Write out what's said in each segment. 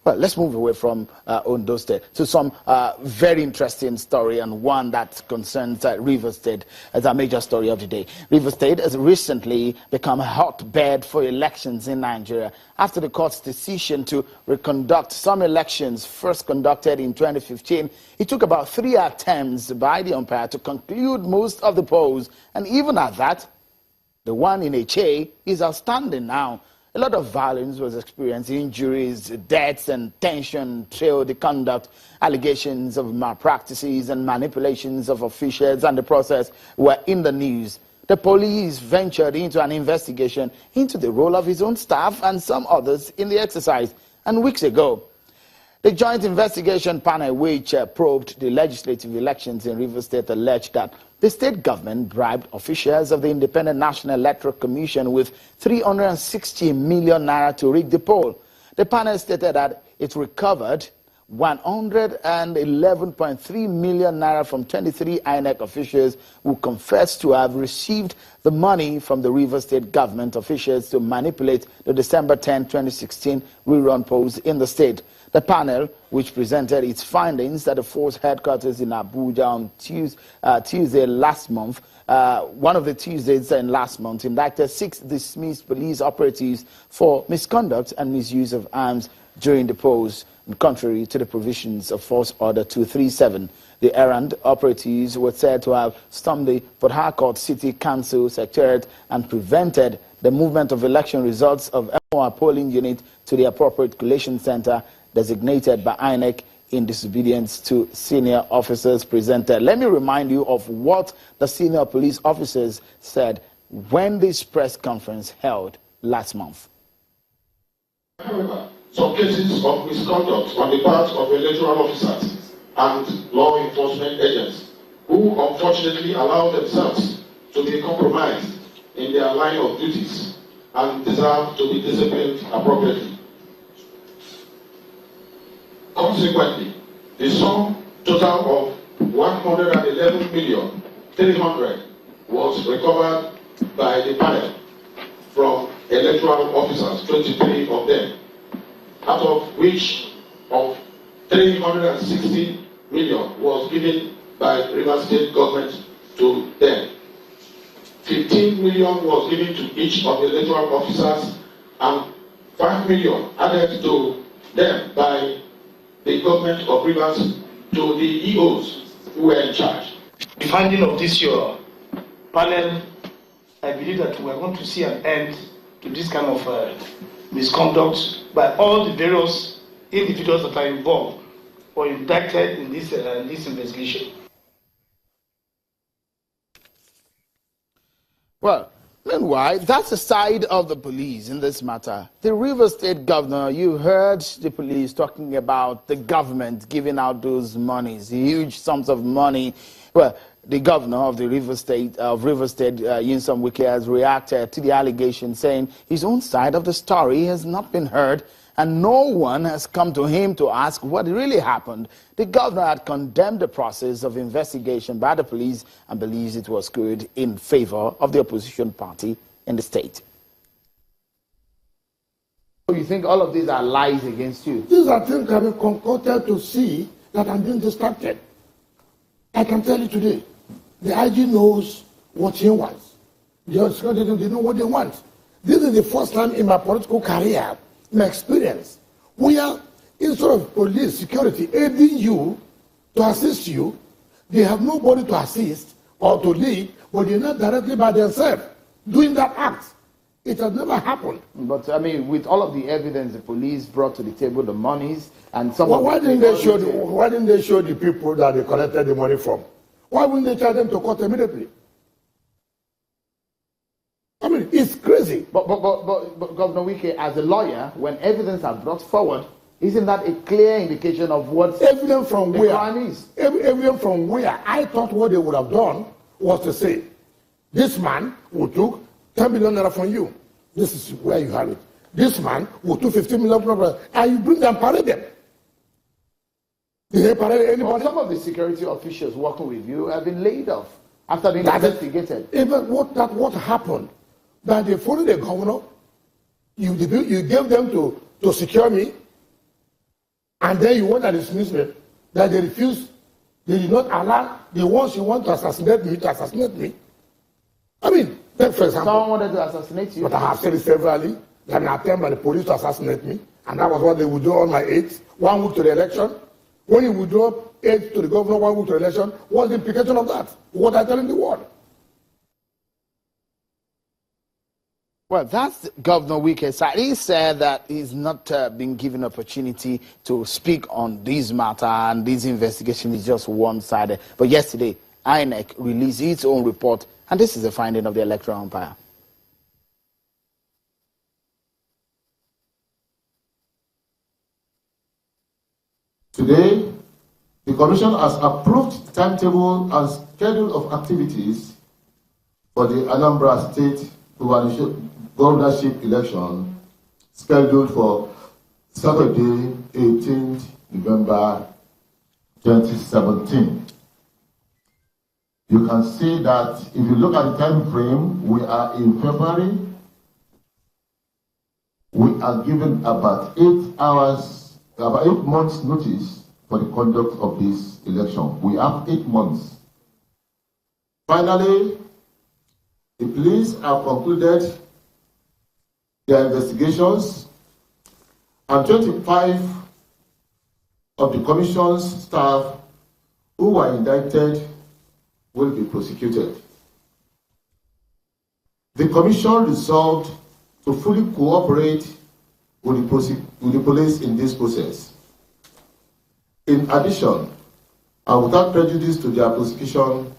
Well, let's move away from Ondo State to some very interesting story, and one that concerns River State as a major story of the day. River State has recently become a hotbed for elections in Nigeria after the court's decision to reconduct some elections first conducted in 2015. It took about 3 attempts by the umpire to conclude most of the polls, and even at that, the one in Eche is outstanding now. A lot of violence was experienced, injuries, deaths, and tension trailed the conduct. Allegations of malpractices and manipulations of officials and the process were in the news. The police ventured into an investigation into the role of his own staff and some others in the exercise. And weeks ago, the Joint Investigation Panel, which probed the legislative elections in River State, alleged that the state government bribed officials of the Independent National Electoral Commission with 360 million naira to rig the poll. The panel stated that it recovered 111.3 million naira from 23 INEC officials who confessed to have received the money from the River State government officials to manipulate the December 10, 2016 rerun polls in the state. The panel, which presented its findings at the force headquarters in Abuja on Tuesday last month, one of the Tuesdays in last month, indicted 6 dismissed police operatives for misconduct and misuse of arms during the polls, contrary to the provisions of Force Order 237. The errand operatives were said to have stormed the Port Harcourt City Council Secretariat and prevented the movement of election results of MOR polling unit to the appropriate collation center designated by INEC in disobedience to senior officers presented. Let me remind you of what the senior police officers said when this press conference held last month. However, some cases of misconduct on the part of electoral officers and law enforcement agents who unfortunately allow themselves to be compromised in their line of duties and deserve to be disciplined appropriately. Consequently, the sum total of 111,300,000 was recovered by the panel from electoral officers, 23 of them, out of which of 360 million was given by River State government to them. 15 million was given to each of the electoral officers and 5 million added to them by the government of Rivers to the EOs who were in charge. The finding of this your panel, I believe that we are going to see an end to this kind of misconduct by all the various individuals that are involved or indicted in this investigation. Well, meanwhile, that's the side of the police in this matter. The River State governor, you heard the police talking about the government giving out those monies, huge sums of money. Well, the governor of the River State, Nyesom Wike, has reacted to the allegation, saying his own side of the story has not been heard and no one has come to him to ask what really happened. The governor had condemned the process of investigation by the police and believes it was screwed in favor of the opposition party in the state. So you think all of these are lies against you? These are things that have been concocted to see that I'm being distracted. I can tell you today, the IG knows what he wants. They know what they want. This is the first time in my political career, my experience, where instead of police security aiding you to assist you, they have nobody to assist or to lead, but they're not directly by themselves doing that act. It has never happened. But I mean, with all of the evidence the police brought to the table, the monies and some. Well, why didn't they show the people that they collected the money from? Why wouldn't they tell them to cut immediately? I mean, it's crazy. But Governor Wike, as a lawyer, when evidence are brought forward, isn't that a clear indication of what evidence from where crime is? Evidence from where? I thought what they would have done was to say, this man who took 10 million naira from you. This is where you have it. This man who took 15 million naira, and you bring them, parade them. Did they parade anybody? Well, some of the security officials working with you have been laid off after being investigated. Even what happened? That they followed the governor, you gave them to secure me. And then you want to dismiss me, that they refuse, they did not allow the ones you want to assassinate me. I mean, take for example. Someone wanted to assassinate you. But I have said it severally, that an attempt by the police to assassinate me, and that was what they would do on my 8th, 1 week to the election. When you withdraw aid to the governor 1 week to the election, what's the implication of that? What are telling the world? Well, that's Governor Wike's side. He said that he's not been given opportunity to speak on this matter, and this investigation is just one-sided. But yesterday, INEC released its own report, and this is the finding of the electoral umpire. Today, the Commission has approved the timetable and schedule of activities for the Anambra State governorship election scheduled for Saturday, 18th November 2017. You can see that if you look at the time frame, we are in February. We are given about 8 months notice for the conduct of this election. We have 8 months. Finally, the police have concluded their investigations, and 25 of the Commission's staff who were indicted will be prosecuted. The Commission resolved to fully cooperate with the police in this process. In addition, and without prejudice to their prosecution,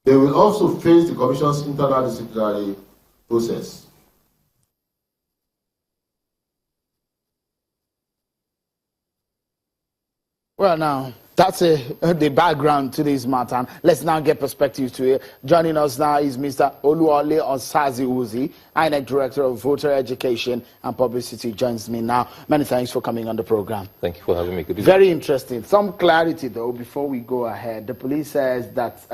they will also face the Commission's internal disciplinary process. Well, now, that's the background to this matter. Let's now get perspective to it. Joining us now is Mr. Oluwole Osazi Uzi, INEC Director of Voter Education and Publicity, joins me now. Many thanks for coming on the program. Thank you for having me. Good evening. Very interesting. Some clarity, though, before we go ahead. The police says that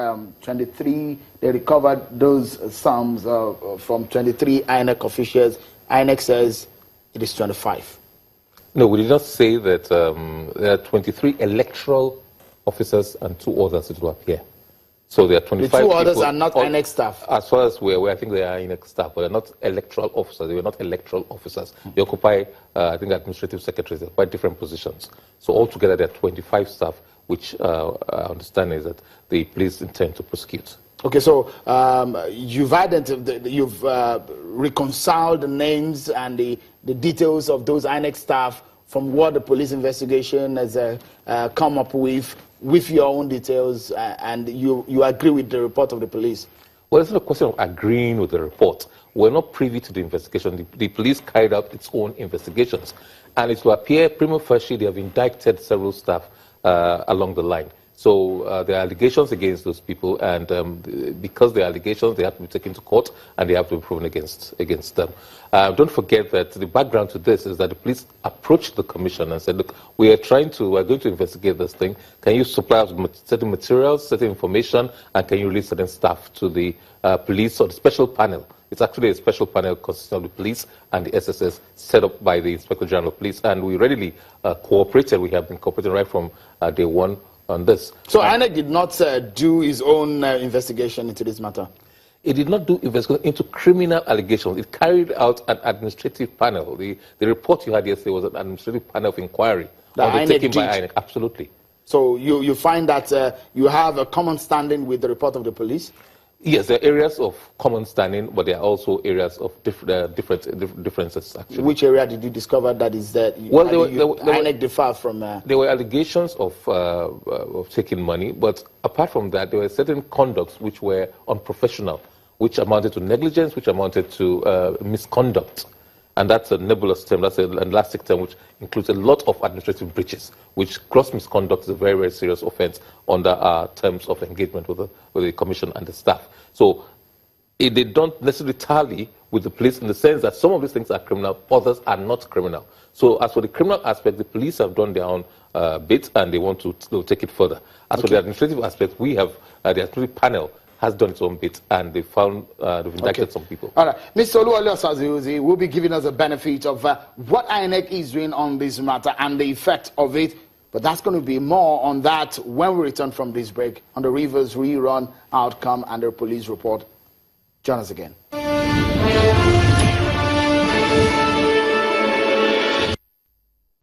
23, they recovered those sums from 23 INEC officials. INEC says it is 25. No, we did not say that there are 23 electoral officers and 2 others that will appear. So there are 25 The 2 people, others are not INEC staff. As far as we're aware, I think they are INEC staff, but they're not electoral officers. They were not electoral officers. They occupy, I think, administrative secretaries. They're quite different positions. So altogether, there are 25 staff, which I understand is that the police intend to prosecute. Okay, so you've reconciled the names and the details of those INEC staff from what the police investigation has come up with your own details, and you agree with the report of the police? Well, it's not a question of agreeing with the report. We're not privy to the investigation. The police carried out its own investigations, and it will appear prima facie they have indicted several staff along the line. So there are allegations against those people, and because there are allegations, they have to be taken to court, and they have to be proven against them. Don't forget that the background to this is that the police approached the commission and said, look, we're going to investigate this thing. Can you supply us certain materials, certain information, and can you release certain staff to the police or the special panel? It's actually a special panel consisting of the police and the SSS set up by the Inspector General of Police, and we readily cooperated. We have been cooperating right from day one on this. So INEC did not do his own investigation into this matter? It did not do investigation into criminal allegations. It carried out an administrative panel. The report you had yesterday was an administrative panel of inquiry undertaken by INEC. Absolutely. So you find that you have a common standing with the report of the police? Yes, there are areas of common standing, but there are also areas of differences, actually. Which area did you discover that is that INEC differ from? There were allegations of taking money, but apart from that, there were certain conducts which were unprofessional, which amounted to negligence, which amounted to misconduct. And that's a nebulous term, that's an elastic term, which includes a lot of administrative breaches, which gross misconduct is a very, very serious offense under our terms of engagement with the commission and the staff. So they don't necessarily tally with the police in the sense that some of these things are criminal, others are not criminal. So as for the criminal aspect, the police have done their own bit, and they want to take it further. As for the administrative aspect, we have, the administrative panel has done its own bit, and they've indicted some people. All right. Mr. Oluwole Osaze-Ozie will be giving us a benefit of what INEC is doing on this matter and the effect of it. But that's going to be more on that when we return from this break on the Rivers Rerun Outcome and the Police Report. Join us again.